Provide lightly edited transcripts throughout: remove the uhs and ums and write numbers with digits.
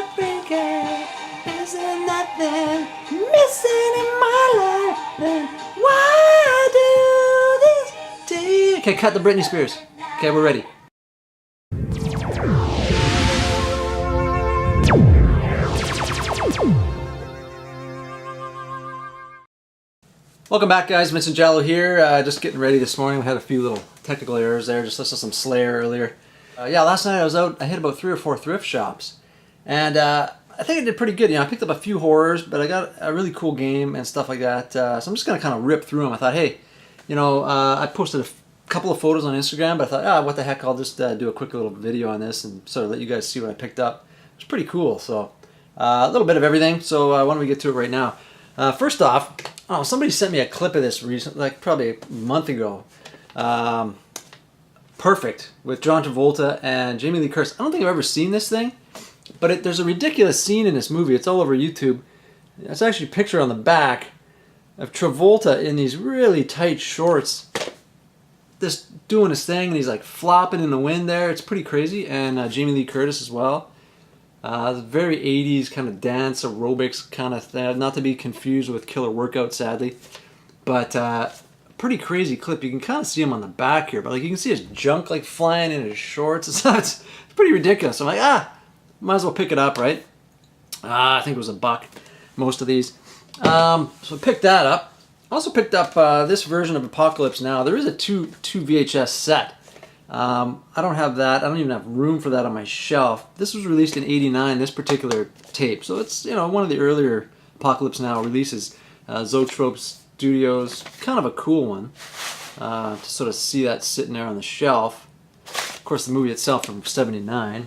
heartbreaker. Is there nothing missing in my life? Then why do this to you? Okay, cut the Britney Spears. Okay, we're ready. Welcome back, guys. Vincent Giallo here. Just getting ready this morning. We had a few little technical errors there. Just listened to some Slayer earlier. Yeah, last night I was out. I hit about 3 or 4 thrift shops, and I think I did pretty good. You know, I picked up a few horrors, but I got a really cool game and stuff like that. So I'm just gonna kind of rip through them. I thought, hey, you know, I posted a couple of photos on Instagram, but I thought, what the heck? I'll just do a quick little video on this and sort of let you guys see what I picked up. It's pretty cool. So a little bit of everything. So why don't we get to it right now? First off, somebody sent me a clip of this recently, like probably a month ago. Perfect, with John Travolta and Jamie Lee Curtis. I don't think I've ever seen this thing, but there's a ridiculous scene in this movie. It's all over YouTube. It's actually a picture on the back of Travolta in these really tight shorts, just doing his thing, and he's like flopping in the wind there. It's pretty crazy. And Jamie Lee Curtis as well. Very 80s kind of dance, aerobics kind of thing. Not to be confused with Killer Workout, sadly. But pretty crazy clip. You can kind of see him on the back here, but like you can see his junk like flying in his shorts. It's pretty ridiculous. I'm like, might as well pick it up, right? I think it was $1, most of these. So I picked that up. I also picked up this version of Apocalypse Now. There is a two VHS set. I don't have that. I don't even have room for that on my shelf. This was released in '89, this particular tape. So it's, you know, one of the earlier Apocalypse Now releases. Zoetrope Studios, kind of a cool one. To sort of see that sitting there on the shelf. Of course, the movie itself from '79.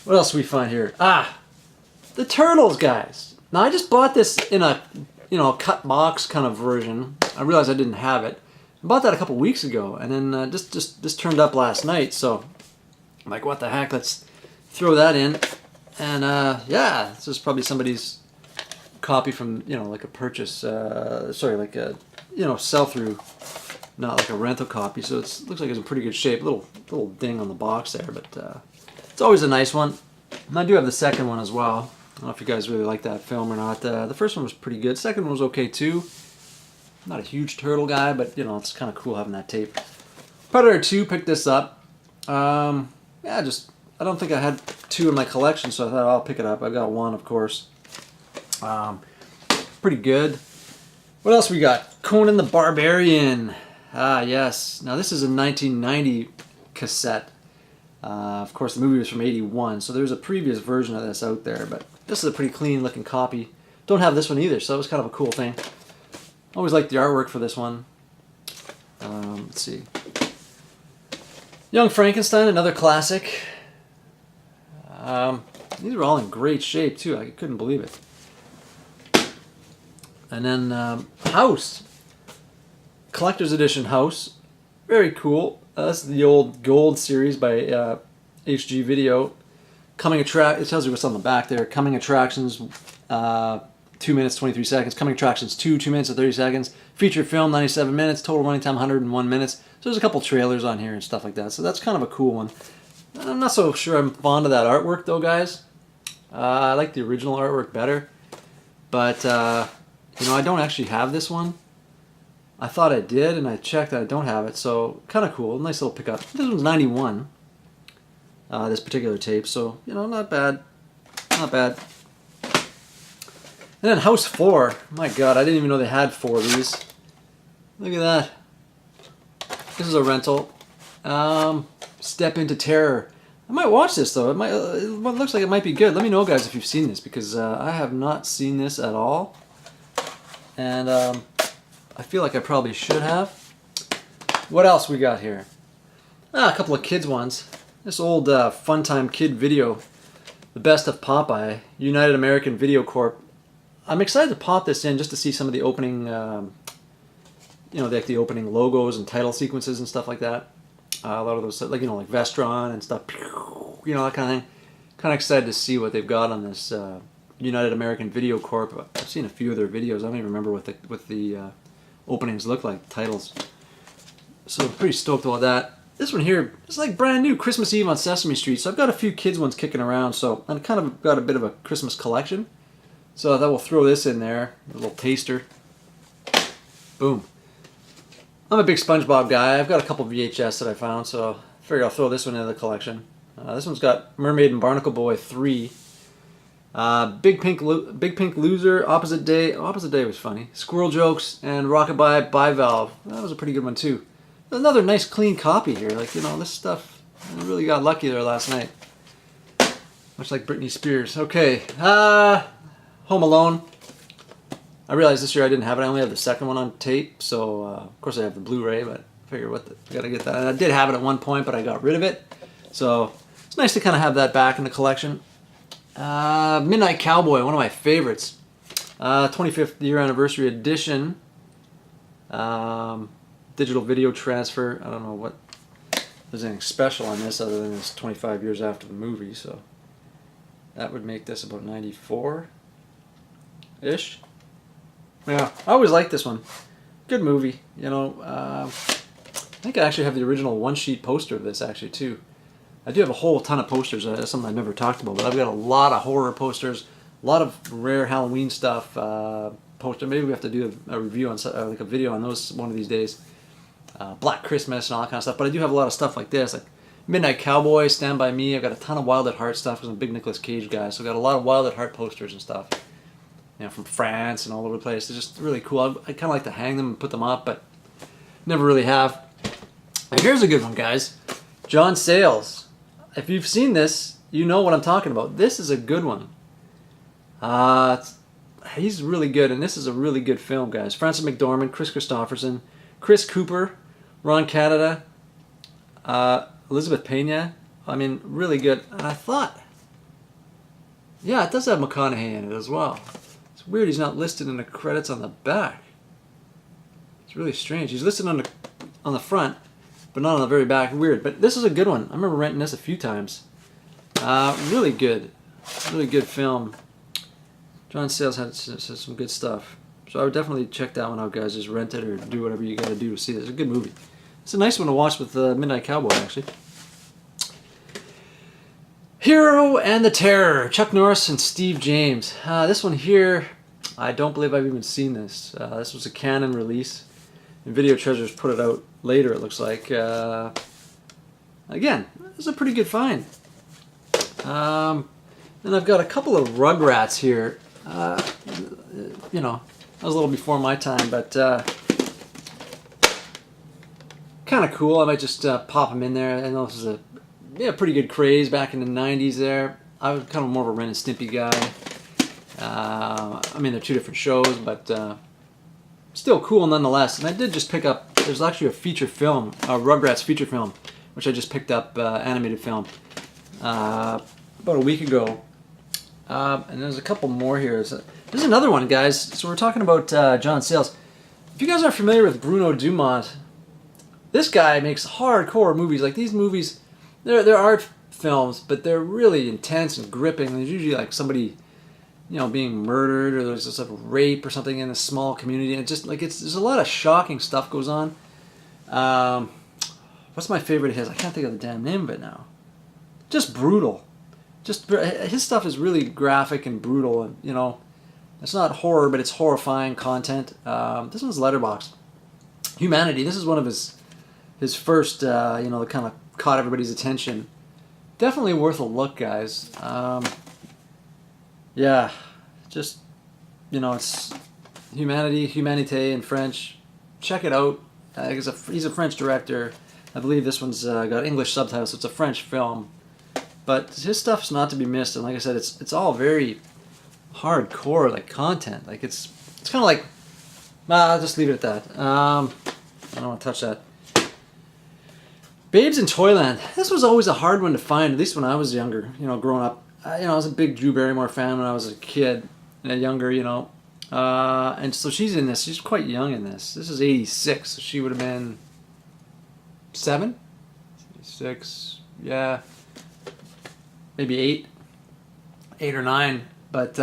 What else do we find here? The Turtles, guys. Now, I just bought this in a, you know, cut box kind of version. I realized I didn't have it. I bought that a couple weeks ago, and then just turned up last night, so I'm like, what the heck, let's throw that in. And yeah, this is probably somebody's copy from, you know, like a purchase, like a, you know, sell-through, not like a rental copy, so it looks like it's in pretty good shape. Little ding on the box there, but it's always a nice one. And I do have the second one as well. I don't know if you guys really like that film or not. The first one was pretty good. Second one was okay too. Not a huge turtle guy, but you know, it's kind of cool having that tape. Predator 2, picked this up. Yeah, I don't think I had 2 in my collection, so I thought I'll pick it up. I've got 1, of course. Pretty good. What else we got? Conan the Barbarian. Yes. Now this is a 1990 cassette. Of course, the movie was from '81, so there's a previous version of this out there, but this is a pretty clean looking copy. Don't have this one either, so that was kind of a cool thing. Always liked the artwork for this one. Let's see. Young Frankenstein, another classic. These are all in great shape too. I couldn't believe it. And then House. Collector's Edition House. Very cool. This is the old Gold series by HG Video. It tells you what's on the back there. Coming attractions, 2 minutes, 23 seconds. Coming attractions 2 minutes and 30 seconds. Feature film, 97 minutes. Total running time, 101 minutes. So there's a couple trailers on here and stuff like that. So that's kind of a cool one. I'm not so sure I'm fond of that artwork though, guys. I like the original artwork better. But, you know, I don't actually have this one. I thought I did, and I checked and I don't have it. So, kind of cool. Nice little pickup. This one's 91. This particular tape. So, you know, not bad. Not bad. And then House 4. My God, I didn't even know they had 4 of these. Look at that. This is a rental. Step Into Terror. I might watch this though. It looks like it might be good. Let me know, guys, if you've seen this, because I have not seen this at all. And I feel like I probably should have. What else we got here? A couple of kids ones. This old Fun Time Kid video. The Best of Popeye. United American Video Corp. I'm excited to pop this in just to see some of the opening, you know, like the opening logos and title sequences and stuff like that. A lot of those, like, you know, like Vestron and stuff, you know, that kind of thing. Kind of excited to see what they've got on this United American Video Corp. I've seen a few of their videos. I don't even remember what the openings look like, titles. So I'm pretty stoked about that. this one here is like brand new, Christmas Eve on Sesame Street. So I've got a few kids ones kicking around. So I've kind of got a bit of a Christmas collection. So I thought we'll throw this in there, a little taster. Boom. I'm a big SpongeBob guy. I've got a couple VHS that I found, so I figured I'll throw this one into the collection. This one's got Mermaid and Barnacle Boy 3. Big Pink Loser, Opposite Day. Opposite Day was funny. Squirrel Jokes and Rockabye Bivalve. That was a pretty good one too. Another nice clean copy here. Like, you know, this stuff, I really got lucky there last night. Much like Britney Spears. Okay, Home Alone. I realized this year I didn't have it. I only have the second one on tape, so of course I have the Blu-ray, but I figured I gotta get that. And I did have it at one point, but I got rid of it. So it's nice to kind of have that back in the collection. Midnight Cowboy, one of my favorites. 25th year anniversary edition. Digital video transfer. I don't know what there's anything special on this other than it's 25 years after the movie, so that would make this about 94-ish. Yeah, I always liked this one. Good movie, you know. I think I actually have the original one-sheet poster of this actually too. I do have a whole ton of posters. That's something I've never talked about, but I've got a lot of horror posters, a lot of rare Halloween stuff. Poster. Maybe we have to do a review on like a video on those one of these days. Black Christmas and all that kind of stuff. But I do have a lot of stuff like this, like Midnight Cowboy, Stand By Me. I've got a ton of Wild at Heart stuff because I'm a big Nicolas Cage guy. So I've got a lot of Wild at Heart posters and stuff. You know, from France and all over the place. They're just really cool. I kind of like to hang them and put them up, but never really have. And here's a good one, guys. John Sayles. If you've seen this, you know what I'm talking about. This is a good one. He's really good, and this is a really good film, guys. Frances McDormand, Chris Christopherson, Chris Cooper, Ron Canada, Elizabeth Pena. I mean, really good. And I thought, yeah, it does have McConaughey in it as well. It's weird he's not listed in the credits on the back. It's really strange. He's listed on the front, but not on the very back. Weird. But this is a good one. I remember renting this a few times. Really good. Really good film. John Sayles had some good stuff. So I would definitely check that one out, guys. Just rent it or do whatever you got to do to see this. It's a good movie. It's a nice one to watch with Midnight Cowboy, actually. Hero and the Terror. Chuck Norris and Steve James. This one here, I don't believe I've even seen this. This was a Canon release. And Video Treasures put it out later, it looks like. Again, this is a pretty good find. And I've got a couple of Rugrats here. You know, that was a little before my time, but kind of cool. I might just pop them in there. I know this is a pretty good craze back in the 90s there. I was kind of more of a Ren and Stimpy guy. I mean, they're two different shows, but still cool nonetheless. And I did just pick up, there's actually a feature film, a Rugrats feature film, which I just picked up, animated film, about a week ago. And there's a couple more here. There's another one, guys. So we're talking about John Sayles. If you guys are familiar with Bruno Dumont, this guy makes hardcore movies. Like, these movies, they're art films, but they're really intense and gripping. There's usually like somebody, you know, being murdered, or there's just a rape or something in a small community. And just like there's a lot of shocking stuff goes on. What's my favorite of his? I can't think of the damn name of it now. Just brutal. Just his stuff is really graphic and brutal, and you know, it's not horror, but it's horrifying content. This one's Letterboxd. Humanity. This is one of his first, you know, that kind of caught everybody's attention. Definitely worth a look, guys. Yeah, just, you know, it's Humanité in French. Check it out. He's a French director. I believe this one's got English subtitles, so it's a French film. But his stuff's not to be missed, and like I said, it's all very hardcore, like content. Like it's kind of like, I'll just leave it at that. I don't want to touch that. Babes in Toyland. This was always a hard one to find, at least when I was younger. You know, growing up. You know, I was a big Drew Barrymore fan when I was a kid, and younger. You know, and so she's in this. She's quite young in this. This is '86, so she would have been 7, 6, yeah. Maybe 8 or 9, but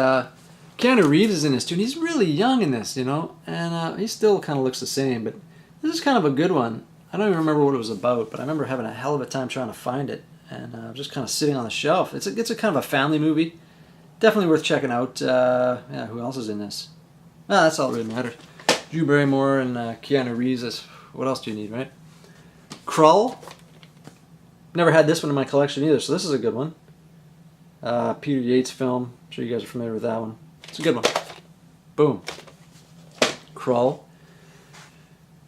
Keanu Reeves is in this too, and he's really young in this, you know, and he still kind of looks the same, but this is kind of a good one. I don't even remember what it was about, but I remember having a hell of a time trying to find it, and just kind of sitting on the shelf. It's a kind of a family movie. Definitely worth checking out. Yeah, who else is in this? Ah, that's all that really matters. Drew Barrymore and Keanu Reeves. What else do you need, right? Krull. Never had this one in my collection either, so this is a good one. Peter Yates film. I'm sure you guys are familiar with that one. It's a good one. Boom. Krull.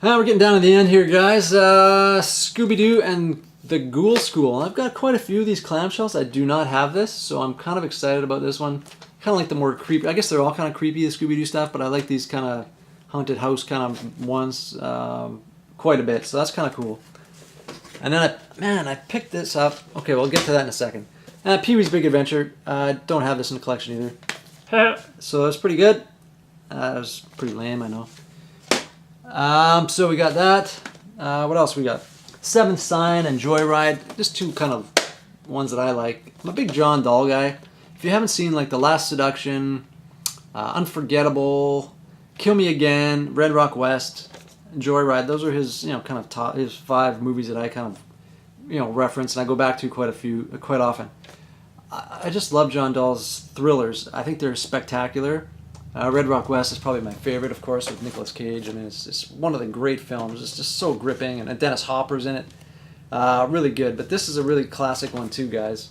We're getting down to the end here, guys. ScoobyDoo and the Ghoul School. I've got quite a few of these clamshells. I do not have this, so I'm kind of excited about this one. Kind of like the more creepy. I guess they're all kind of creepy, the Scooby-Doo stuff, but I like these kind of haunted house kind of ones quite a bit, so that's kind of cool. And then I picked this up. Okay, we'll get to that in a second. Pee-wee's Big Adventure. I don't have this in the collection either. So that's pretty good. It was pretty lame, I know. So we got that. What else we got? Seventh Sign and Joyride. Just two kind of ones that I like. I'm a big John Dahl guy. If you haven't seen like The Last Seduction, Unforgettable, Kill Me Again, Red Rock West, Joyride, those are his, kind of top, his 5 movies that I kind of, reference and I go back to quite often. I just love John Dahl's thrillers. I think they're spectacular. Red Rock West is probably my favorite, of course, with Nicolas Cage. I mean, it's one of the great films. It's just so gripping, and Dennis Hopper's in it. Really good. But this is a really classic one too, guys.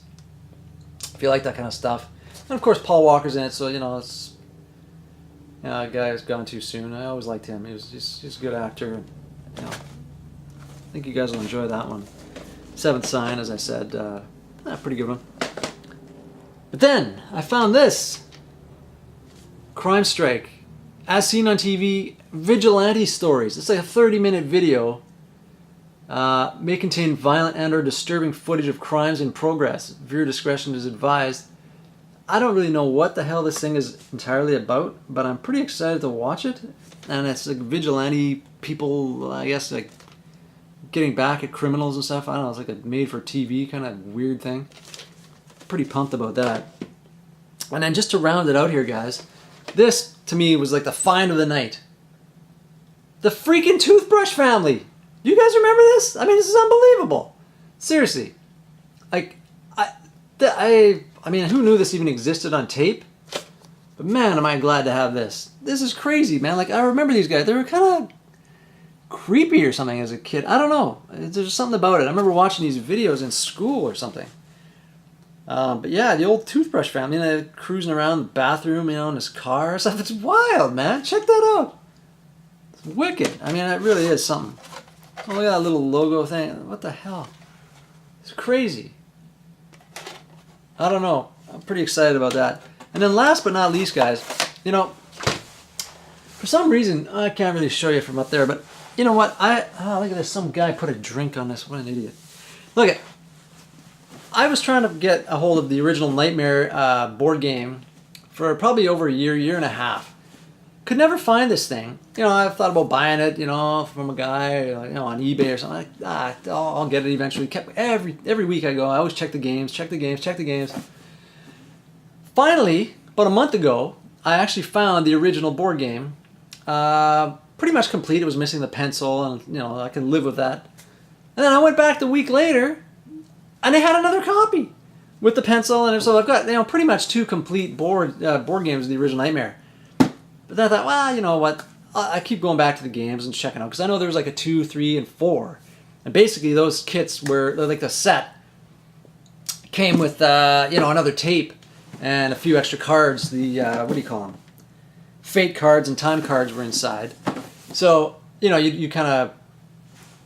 If you like that kind of stuff. And of course, Paul Walker's in it, so it's a guy who's gone too soon. I always liked him. He's a good actor. I think you guys will enjoy that one. Seventh Sign, as I said, pretty good one. But then I found this. Crime Strike, as seen on TV, vigilante stories. It's like a 30-minute video. May contain violent and or disturbing footage of crimes in progress. Viewer discretion is advised. I don't really know what the hell this thing is entirely about, but I'm pretty excited to watch it. And it's like vigilante people, I guess, like getting back at criminals and stuff. I don't know, it's like a made-for-TV kind of weird thing. Pretty pumped about that. And then just to round it out here, guys, this, to me, was like the find of the night. The freaking Toothbrush Family. You guys remember this? I mean, this is unbelievable. Seriously. Like, I mean, who knew this even existed on tape? But man, am I glad to have this. This is crazy, man. Like, I remember these guys. They were kind of creepy or something as a kid. I don't know. There's something about it. I remember watching these videos in school or something. But yeah, the old Toothbrush Family, they're cruising around the bathroom, in his car or stuff. It's wild, man. Check that out. It's wicked. I mean, it really is something. Oh, look at that little logo thing. What the hell? It's crazy. I don't know. I'm pretty excited about that. And then last but not least, guys, for some reason, I can't really show you from up there, but you know what? Look at this. Some guy put a drink on this. What an idiot. Look at. I was trying to get a hold of the original Nightmare board game for probably over a year and a half. Could never find this thing. I thought about buying it, from a guy, on eBay or something. I'll get it eventually. Every week I go, I always check the games. Finally, about a month ago, I actually found the original board game. Pretty much complete. It was missing the pencil, and I can live with that. And then I went back the week later. And they had another copy with the pencil, and so I've got pretty much 2 complete board games of the original Nightmare. But then I thought, well, you know what? I keep going back to the games and checking out because I know there was like a 2, 3, and 4, and basically those kits were like the set came with another tape and a few extra cards. The what do you call them? Fate cards and time cards were inside. So you kind of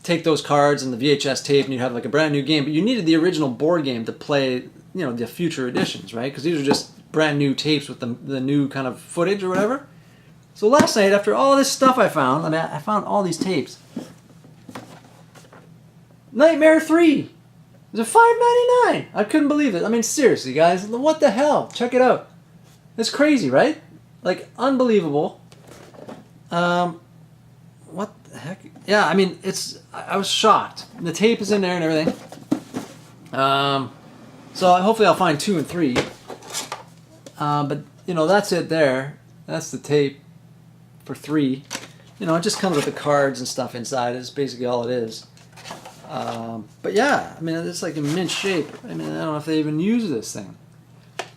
take those cards and the VHS tape and you'd have like a brand new game, but you needed the original board game to play, the future editions, right? Because these are just brand new tapes with the new kind of footage or whatever. So last night, after all this stuff I found all these tapes. Nightmare 3. It was a $5.99. I couldn't believe it. I mean, seriously, guys, what the hell? Check it out. It's crazy, right? Like, unbelievable. What the heck? Yeah, I mean, I was shocked. The tape is in there and everything. So hopefully I'll find 2 and 3. But, that's it there. That's the tape for 3. It just comes with the cards and stuff inside. It's basically all it is. But yeah, I mean, it's like in mint shape. I mean, I don't know if they even use this thing.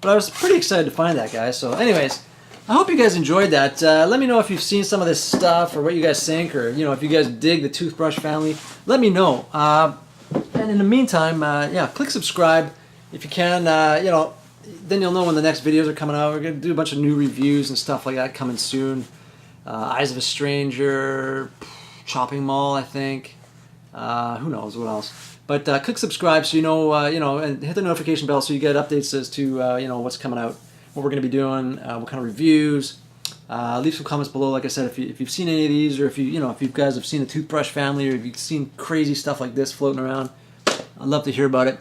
But I was pretty excited to find that, guys. So anyways, I hope you guys enjoyed that. Let me know if you've seen some of this stuff or what you guys think, or, if you guys dig the Toothbrush Family. Let me know. And in the meantime, yeah, click subscribe if you can. Then you'll know when the next videos are coming out. We're going to do a bunch of new reviews and stuff like that coming soon. Eyes of a Stranger, Chopping Mall, I think. Who knows what else. But click subscribe so you know, and hit the notification bell so you get updates as to, what's coming out, what we're going to be doing, what kind of reviews. Leave some comments below, like I said, if you've seen any of these, or if you guys have seen the Toothbrush Family, or if you've seen crazy stuff like this floating around. I'd love to hear about it.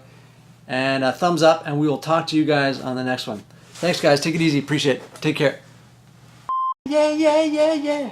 And thumbs up, and we will talk to you guys on the next one. Thanks, guys. Take it easy. Appreciate it. Take care. Yeah, yeah, yeah, yeah.